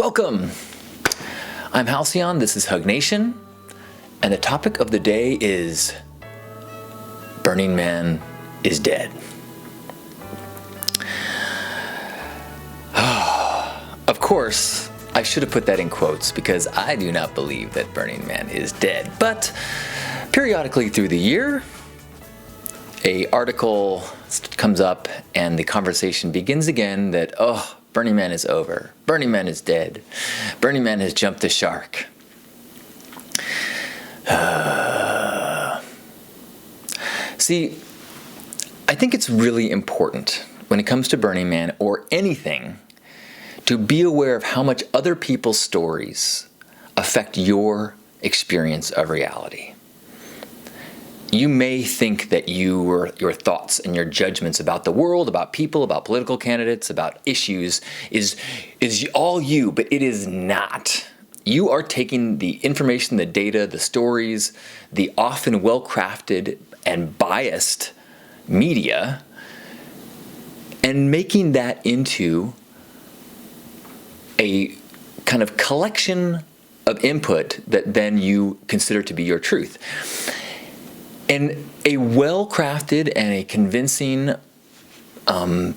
Welcome! I'm Halcyon, this is Hug Nation, and the topic of the day is Burning Man is dead. Of course, I should have put that in quotes because I do not believe that Burning Man is dead, but periodically through the year, an article comes up and the conversation begins again that, Burning Man is over. Burning Man is dead. Burning Man has jumped the shark. See, I think it's really important when it comes to Burning Man or anything to be aware of how much other people's stories affect your experience of reality. You may think that your thoughts and your judgments about the world, about people, about political candidates, about issues is all you, but it is not. You are taking the information, the data, the stories, the often well-crafted and biased media and making that into a kind of collection of input that then you consider to be your truth. And a well-crafted and a convincing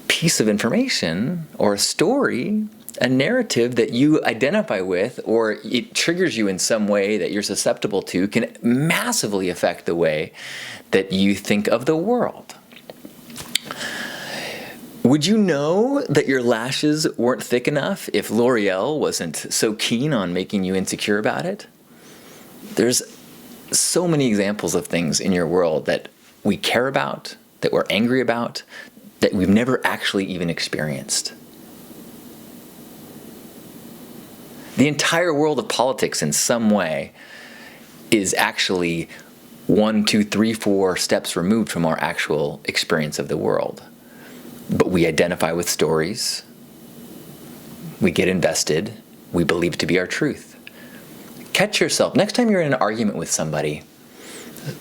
piece of information or a story, a narrative that you identify with or it triggers you in some way that you're susceptible to can massively affect the way that you think of the world. Would you know that your lashes weren't thick enough if L'Oreal wasn't so keen on making you insecure about it? There's so many examples of things in your world that we care about, that we're angry about, that we've never actually even experienced. The entire world of politics in some way is actually 1, 2, 3, 4 steps removed from our actual experience of the world. But we identify with stories, we get invested, we believe it to be our truth. Catch yourself. Next time you're in an argument with somebody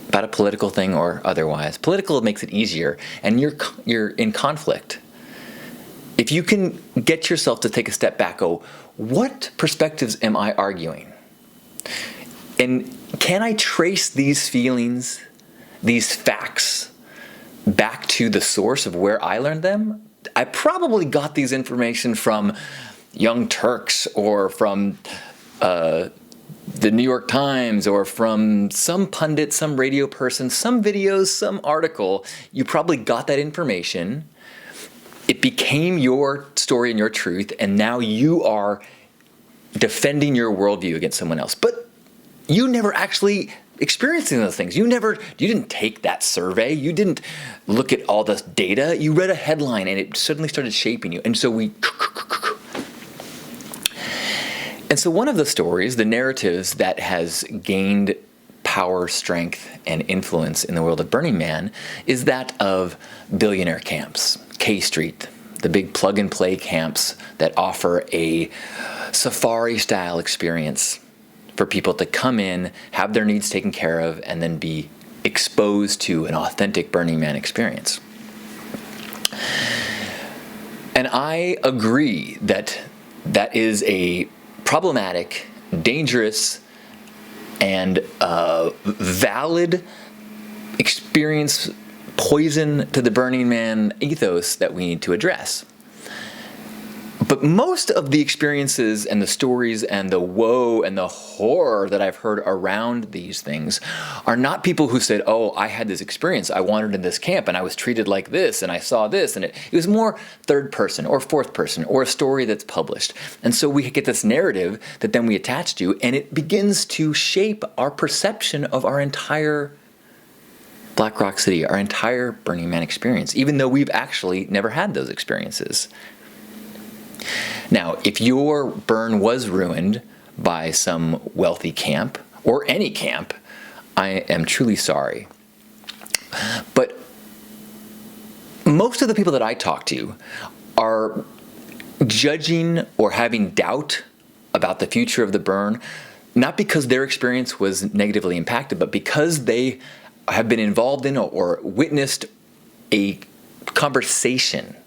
about a political thing or otherwise, political makes it easier, and you're in conflict. If you can get yourself to take a step back, go, what perspectives am I arguing? And can I trace these feelings, these facts, back to the source of where I learned them? I probably got these information from Young Turks or from the New York Times or from some pundit, some radio person, some videos, some article. You probably got that information. It became your story and your truth, and now you are defending your worldview against someone else. But you never actually experienced those things. You didn't take that survey. You didn't look at all the data. You read a headline and it suddenly started shaping you. And so one of the stories, the narratives that has gained power, strength, and influence in the world of Burning Man is that of billionaire camps, K Street, the big plug-and-play camps that offer a safari-style experience for people to come in, have their needs taken care of, and then be exposed to an authentic Burning Man experience. And I agree that that is a problematic, dangerous, and valid experience, poison to the Burning Man ethos that we need to address. But most of the experiences and the stories and the woe and the horror that I've heard around these things are not people who said, I had this experience, I wandered in this camp and I was treated like this and I saw this, and it was more third person or fourth person or a story that's published. And so we get this narrative that then we attach to, and it begins to shape our perception of our entire Black Rock City, our entire Burning Man experience, even though we've actually never had those experiences. Now, if your burn was ruined by some wealthy camp, or any camp, I am truly sorry. But most of the people that I talk to are judging or having doubt about the future of the burn, not because their experience was negatively impacted, but because they have been involved in or witnessed a conversation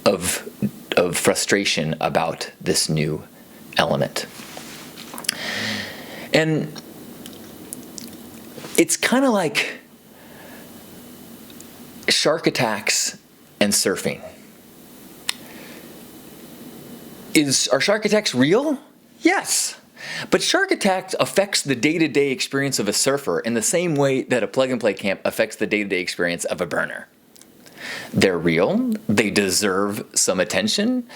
of of frustration about this new element. And it's kind of like shark attacks and surfing. Are shark attacks real? Yes. But shark attacks affects the day-to-day experience of a surfer in the same way that a plug-and-play camp affects the day-to-day experience of a burner. They're real, they deserve some attention,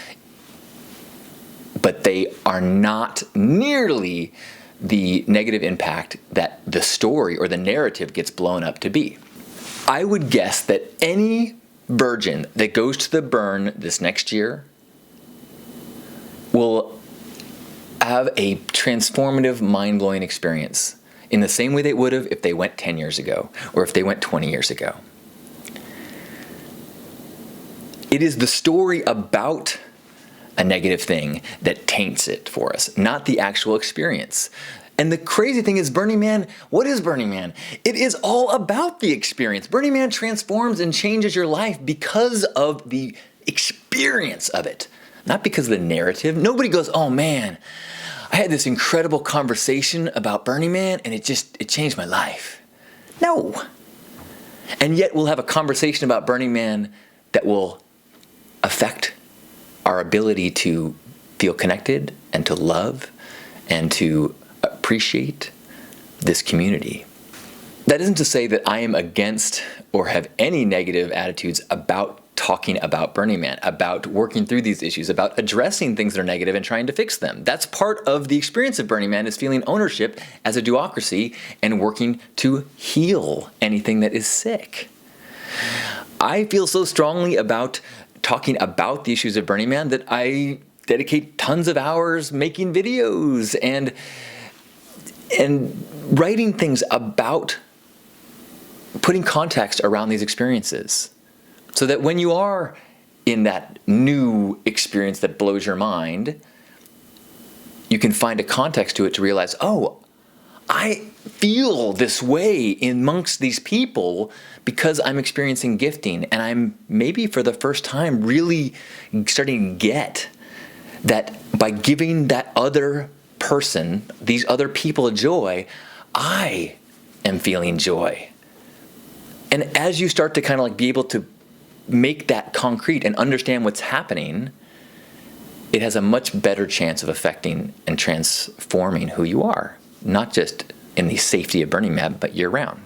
but they are not nearly the negative impact that the story or the narrative gets blown up to be. I would guess that any virgin that goes to the burn this next year will have a transformative, mind-blowing experience in the same way they would have if they went 10 years ago or if they went 20 years ago. It is the story about a negative thing that taints it for us, not the actual experience. And the crazy thing is Burning Man, what is Burning Man? It is all about the experience. Burning Man transforms and changes your life because of the experience of it, not because of the narrative. Nobody goes, oh man, I had this incredible conversation about Burning Man and it changed my life. No. And yet we'll have a conversation about Burning Man that will affect our ability to feel connected and to love and to appreciate this community. That isn't to say that I am against or have any negative attitudes about talking about Burning Man, about working through these issues, about addressing things that are negative and trying to fix them. That's part of the experience of Burning Man, is feeling ownership as a duocracy and working to heal anything that is sick. I feel so strongly about talking about the issues of Burning Man that I dedicate tons of hours making videos and writing things about putting context around these experiences, so that when you are in that new experience that blows your mind, you can find a context to it to realize, oh, I feel this way amongst these people because I'm experiencing gifting, and I'm maybe for the first time really starting to get that by giving that other person, these other people joy, I am feeling joy. And as you start to kind of like be able to make that concrete and understand what's happening, it has a much better chance of affecting and transforming who you are, not just in the safety of Burning Man, but year-round.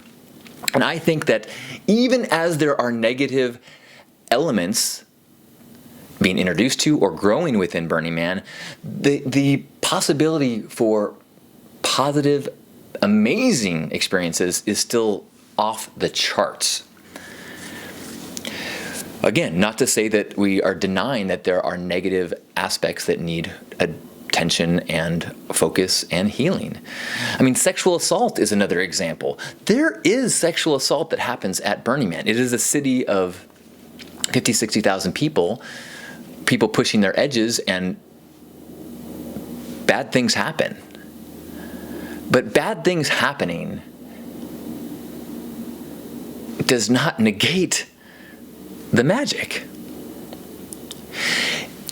And I think that even as there are negative elements being introduced to or growing within Burning Man, the possibility for positive, amazing experiences is still off the charts. Again, not to say that we are denying that there are negative aspects that need attention and focus and healing. I mean, sexual assault is another example. There is sexual assault that happens at Burning Man. It is a city of 50, 60,000 people pushing their edges, and bad things happen. But bad things happening does not negate the magic.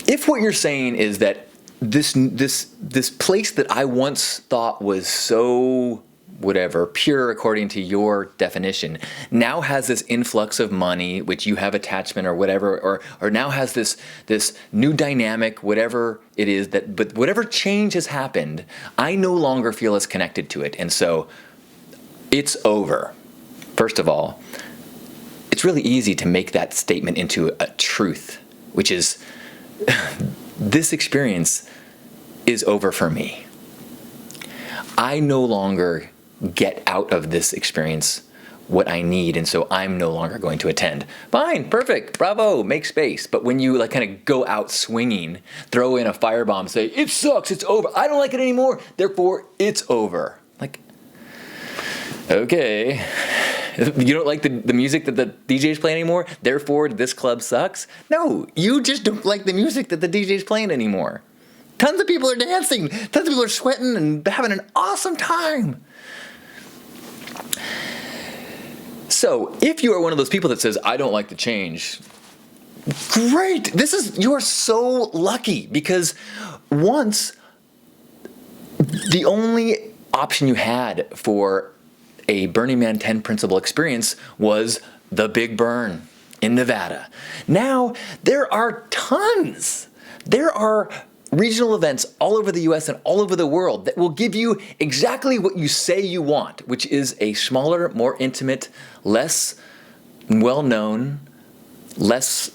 If what you're saying is that this place that I once thought was so whatever, pure according to your definition, now has this influx of money, which you have attachment or whatever, or now has this new dynamic, whatever it is, but whatever change has happened, I no longer feel as connected to it. And so it's over. First of all, it's really easy to make that statement into a truth, which is this experience is over for me. I no longer get out of this experience what I need, and so I'm no longer going to attend. Fine, perfect, bravo, make space. But when you like kind of go out swinging, throw in a firebomb, say, it sucks, it's over, I don't like it anymore, therefore it's over. Like, okay, you don't like the music that the DJ's playing anymore, therefore this club sucks? No, you just don't like the music that the DJ's playing anymore. Tons of people are dancing, tons of people are sweating and having an awesome time. So if you are one of those people that says, I don't like the change, Great. You are so lucky, because once the only option you had for a Burning Man 10 principle experience was the Big Burn in Nevada. Now there are tons. There are regional events all over the US and all over the world that will give you exactly what you say you want, which is a smaller, more intimate, less well-known, less,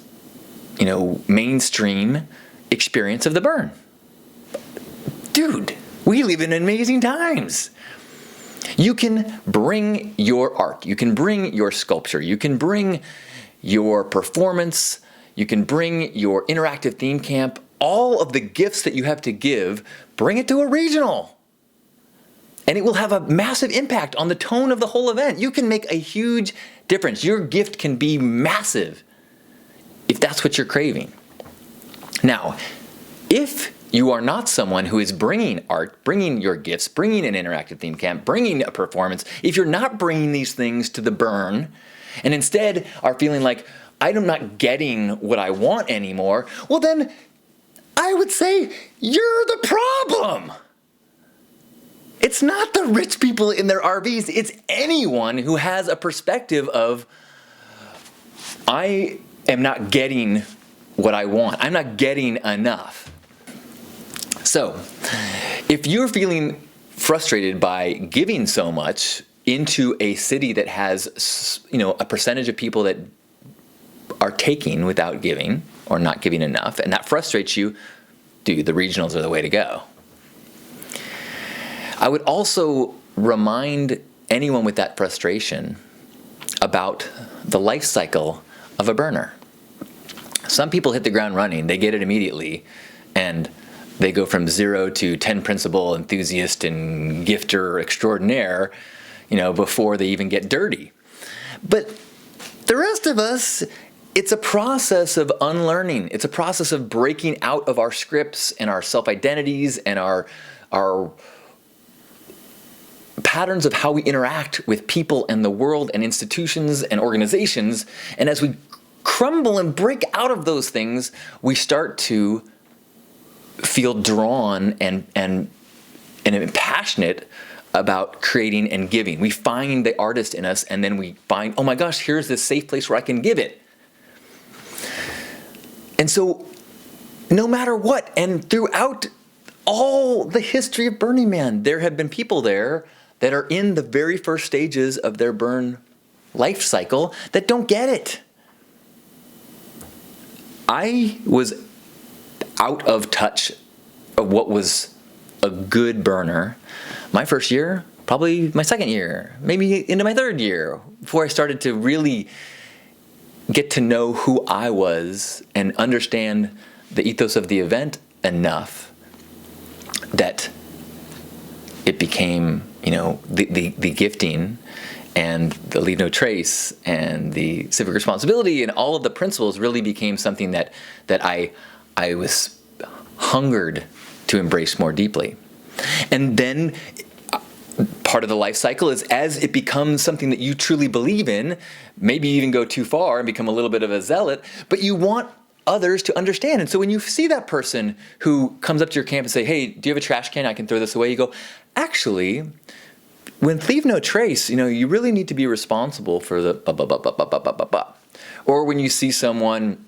mainstream experience of the burn. Dude, we live in amazing times. You can bring your art, you can bring your sculpture, you can bring your performance, you can bring your interactive theme camp, all of the gifts that you have to give, bring it to a regional. And it will have a massive impact on the tone of the whole event. You can make a huge difference. Your gift can be massive if that's what you're craving. Now, if you are not someone who is bringing art, bringing your gifts, bringing an interactive theme camp, bringing a performance, if you're not bringing these things to the burn, and instead are feeling like, I'm not getting what I want anymore, well then, I would say you're the problem. It's not the rich people in their RVs. It's anyone who has a perspective of, I am not getting what I want. I'm not getting enough. So, if you're feeling frustrated by giving so much into a city that has, a percentage of people that are taking without giving or not giving enough, and that frustrates you, dude, the regionals are the way to go. I would also remind anyone with that frustration about the life cycle of a burner. Some people hit the ground running, they get it immediately, and they go from 0 to 10 principle enthusiast and gifter extraordinaire, before they even get dirty. But the rest of us, it's a process of unlearning. It's a process of breaking out of our scripts and our self-identities and our patterns of how we interact with people and the world and institutions and organizations. And as we crumble and break out of those things, we start to feel drawn and passionate about creating and giving. We find the artist in us, and then we find, oh my gosh, here's this safe place where I can give it. And so, no matter what, and throughout all the history of Burning Man, there have been people there that are in the very first stages of their burn life cycle that don't get it. I was out of touch of what was a good burner my first year, probably my second year, maybe into my third year, before I started to really get to know who I was and understand the ethos of the event enough that it became, the gifting and the leave no trace and the civic responsibility and all of the principles really became something that I was hungered to embrace more deeply. And then part of the life cycle is, as it becomes something that you truly believe in, maybe you even go too far and become a little bit of a zealot, but you want others to understand. And so when you see that person who comes up to your camp and say, hey, do you have a trash can? I can throw this away. You go, actually, with leave no trace, you really need to be responsible for the blah, blah, blah, blah, blah, blah, blah, blah, blah. Or when you see someone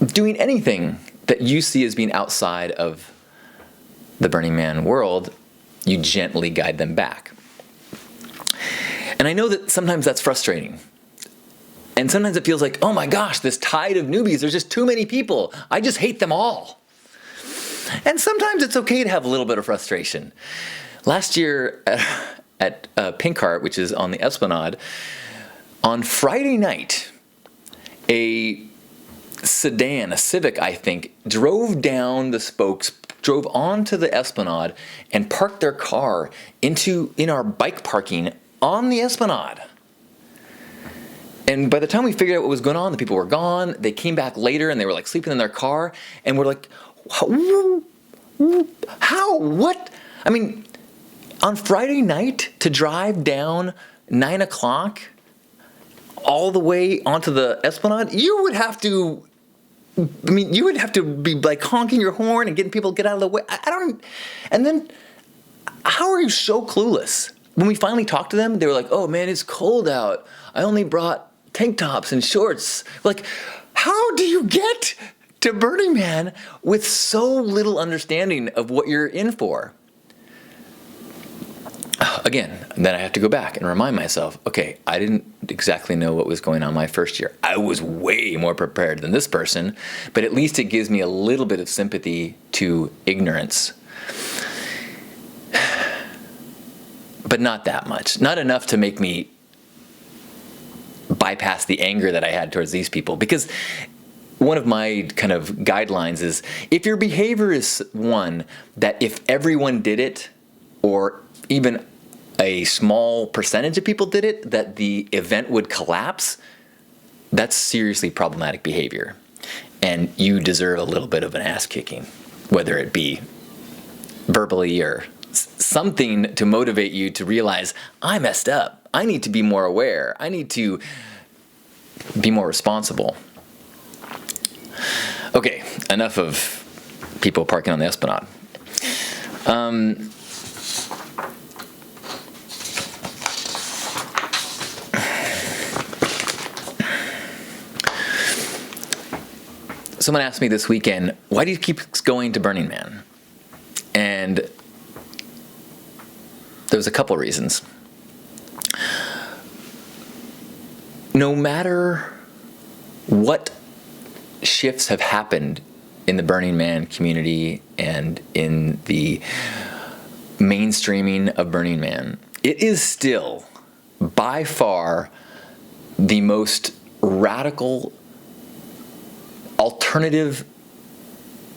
doing anything that you see as being outside of the Burning Man world, you gently guide them back. And I know that sometimes that's frustrating. And sometimes it feels like, oh my gosh, this tide of newbies, there's just too many people. I just hate them all. And sometimes it's okay to have a little bit of frustration. Last year at Pink Heart, which is on the Esplanade, on Friday night, a sedan, a Civic, I think, drove down the spokes, drove onto the Esplanade, and parked their car in our bike parking on the Esplanade. And by the time we figured out what was going on, the people were gone. They came back later and they were like sleeping in their car. And we're like, how? What? I mean, on Friday night to drive down 9 o'clock all the way onto the Esplanade, you would have to be like honking your horn and getting people to get out of the way. I don't. And then, how are you so clueless? When we finally talked to them, they were like, "Oh man, it's cold out. I only brought tank tops and shorts." Like, how do you get to Burning Man with so little understanding of what you're in for? Again, then I have to go back and remind myself, okay, I didn't exactly know what was going on my first year. I was way more prepared than this person, but at least it gives me a little bit of sympathy to ignorance. But not that much. Not enough to make me bypass the anger that I had towards these people. Because one of my kind of guidelines is, if your behavior is one that if everyone did it, or even a small percentage of people did it, that the event would collapse, that's seriously problematic behavior. And you deserve a little bit of an ass kicking, whether it be verbally or something to motivate you to realize, I messed up. I need to be more aware. I need to be more responsible. Okay, enough of people parking on the Esplanade. Someone asked me this weekend, why do you keep going to Burning Man? And there was a couple reasons. No matter what shifts have happened in the Burning Man community and in the mainstreaming of Burning Man, it is still by far the most radical alternative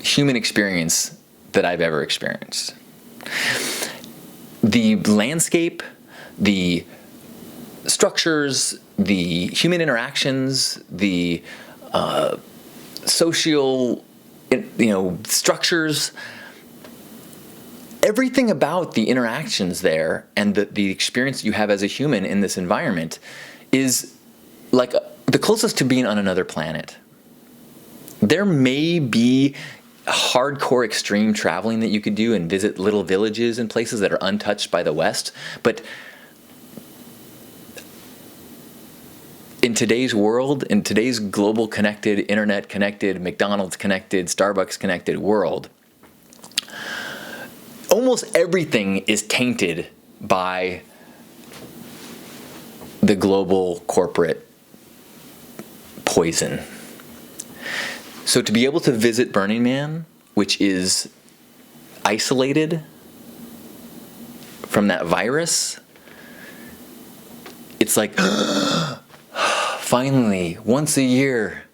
human experience that I've ever experienced. The landscape, the structures, the human interactions, the social, structures, everything about the interactions there and the experience you have as a human in this environment is like the closest to being on another planet. There may be hardcore extreme traveling that you could do and visit little villages and places that are untouched by the West, but in today's world, in today's global connected, internet connected, McDonald's connected, Starbucks connected world, almost everything is tainted by the global corporate poison. So to be able to visit Burning Man, which is isolated from that virus, it's like, finally, once a year,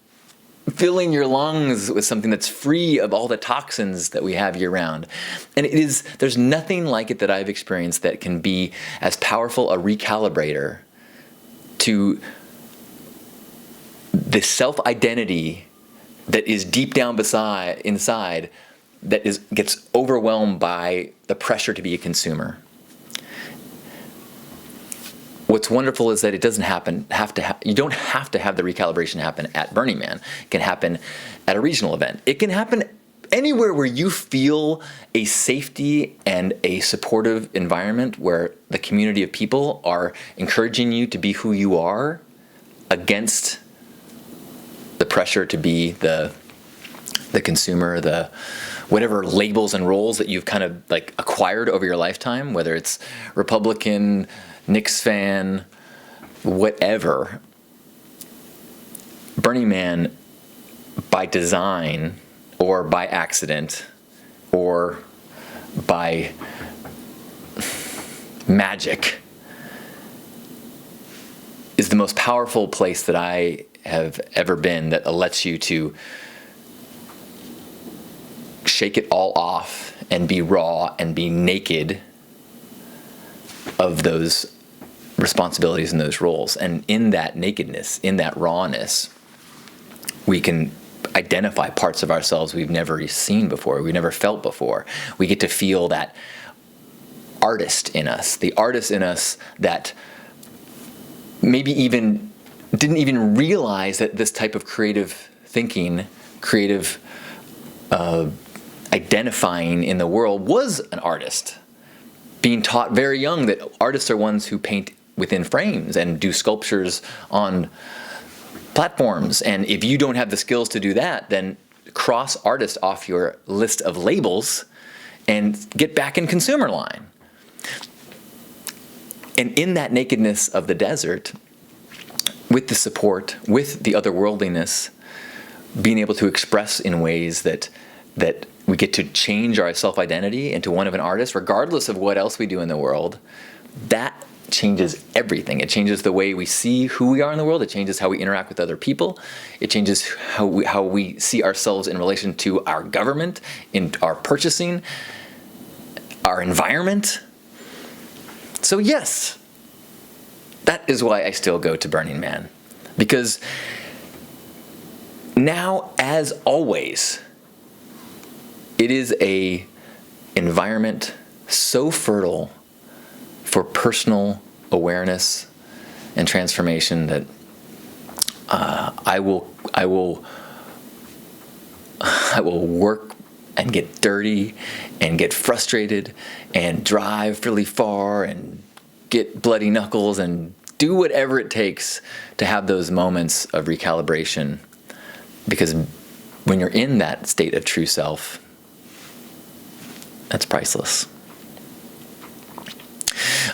filling your lungs with something that's free of all the toxins that we have year round. And there's nothing like it that I've experienced that can be as powerful a recalibrator to the self-identity that is deep down inside that gets overwhelmed by the pressure to be a consumer. What's wonderful is that it doesn't you don't have to have the recalibration happen at Burning Man. It can happen at a regional event. It can happen anywhere where you feel a safety and a supportive environment where the community of people are encouraging you to be who you are against the pressure to be the consumer, the whatever labels and roles that you've kind of like acquired over your lifetime, whether it's Republican, Knicks fan, whatever. Burning Man, by design or by accident or by magic, is the most powerful place that I have ever been, that lets you to shake it all off and be raw and be naked of those responsibilities and those roles. And in that nakedness, in that rawness, we can identify parts of ourselves we've never seen before, we've never felt before. We get to feel that artist in us, the artist in us that maybe even didn't even realize that this type of creative thinking, creative identifying in the world was an artist. Being taught very young that artists are ones who paint within frames and do sculptures on platforms. And if you don't have the skills to do that, then cross artist off your list of labels and get back in consumer line. And in that nakedness of the desert, with the support, with the otherworldliness, being able to express in ways that we get to change our self-identity into one of an artist, regardless of what else we do in the world, that changes everything. It changes the way we see who we are in the world. It changes how we interact with other people. It changes how we see ourselves in relation to our government, in our purchasing, our environment. So yes, that is why I still go to Burning Man. Because now, as always, it is an environment so fertile for personal awareness and transformation that I will work and get dirty and get frustrated and drive really far and get bloody knuckles and do whatever it takes to have those moments of recalibration. Because when you're in that state of true self, that's priceless.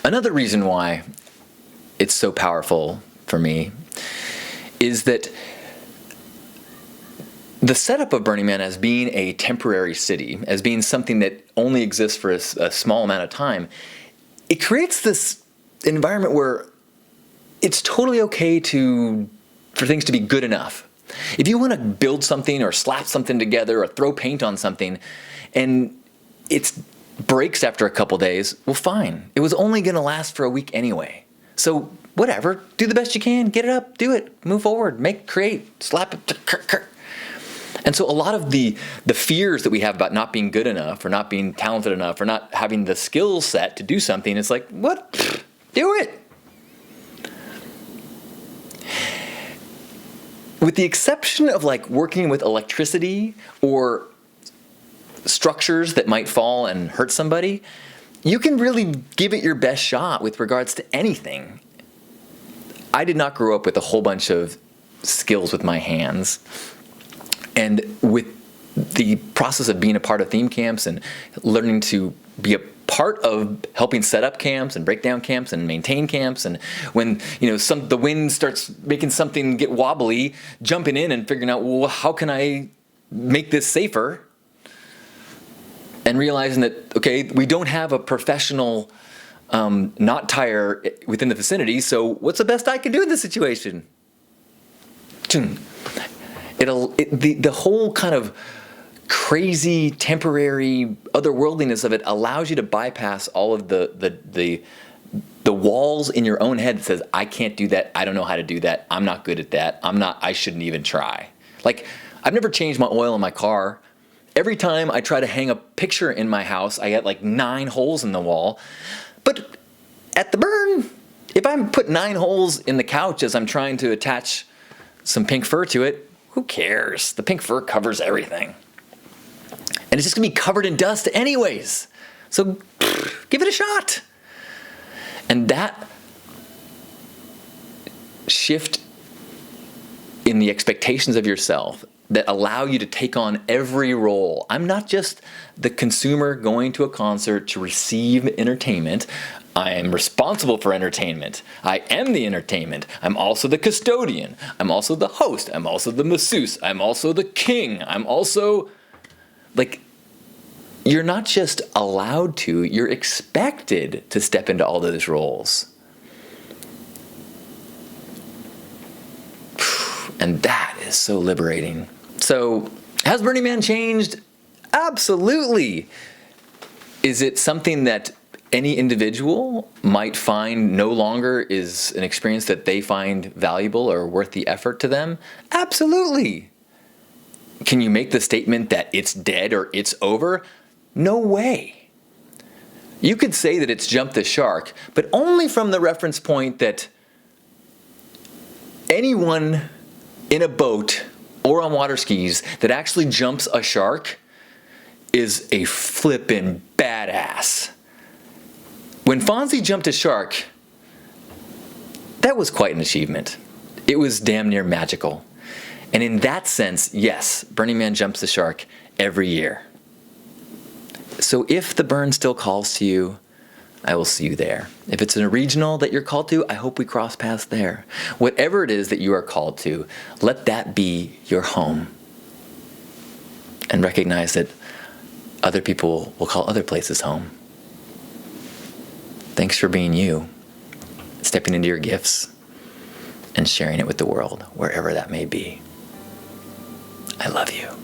Another reason why it's so powerful for me is that the setup of Burning Man as being a temporary city, as being something that only exists for a small amount of time, it creates this environment where it's totally okay for things to be good enough. If you want to build something or slap something together or throw paint on something and it breaks after a couple days, well, fine. It was only going to last for a week anyway. So whatever, do the best you can, get it up, do it, move forward, create, slap it. And so a lot of the fears that we have about not being good enough or not being talented enough or not having the skill set to do something, it's like, what? Do it. With the exception of like working with electricity or structures that might fall and hurt somebody, you can really give it your best shot with regards to anything. I did not grow up with a whole bunch of skills with my hands. And with the process of being a part of theme camps and learning to be a part of helping set up camps and break down camps and maintain camps, and when the wind starts making something get wobbly, jumping in and figuring out, well, how can I make this safer? And realizing that, okay, we don't have a professional knot tire within the vicinity, so what's the best I can do in this situation? The whole kind of crazy, temporary otherworldliness of it allows you to bypass all of the walls in your own head that says, I can't do that, I don't know how to do that, I'm not good at that, I shouldn't even try. Like, I've never changed my oil in my car. Every time I try to hang a picture in my house, I get like 9 holes in the wall. But at the Burn, if I put 9 holes in the couch as I'm trying to attach some pink fur to it, who cares? The pink fur covers everything. And it's just gonna be covered in dust anyways. So give it a shot. And that shift in the expectations of yourself that allow you to take on every role. I'm not just the consumer going to a concert to receive entertainment. I am responsible for entertainment. I am the entertainment. I'm also the custodian. I'm also the host. I'm also the masseuse. I'm also the king. I'm also, like, you're not just allowed to, you're expected to step into all those roles. And that is so liberating. So, has Burning Man changed? Absolutely. Is it something that any individual might find no longer is an experience that they find valuable or worth the effort to them? Absolutely. Can you make the statement that it's dead or it's over? No way. You could say that it's jumped the shark, but only from the reference point that anyone in a boat or on water skis that actually jumps a shark is a flippin' badass. When Fonzie jumped a shark, that was quite an achievement. It was damn near magical. And in that sense, yes, Burning Man jumps the shark every year. So if the burn still calls to you, I will see you there. If it's a regional that you're called to, I hope we cross paths there. Whatever it is that you are called to, let that be your home. And recognize that other people will call other places home. Thanks for being you, stepping into your gifts, and sharing it with the world, wherever that may be. I love you.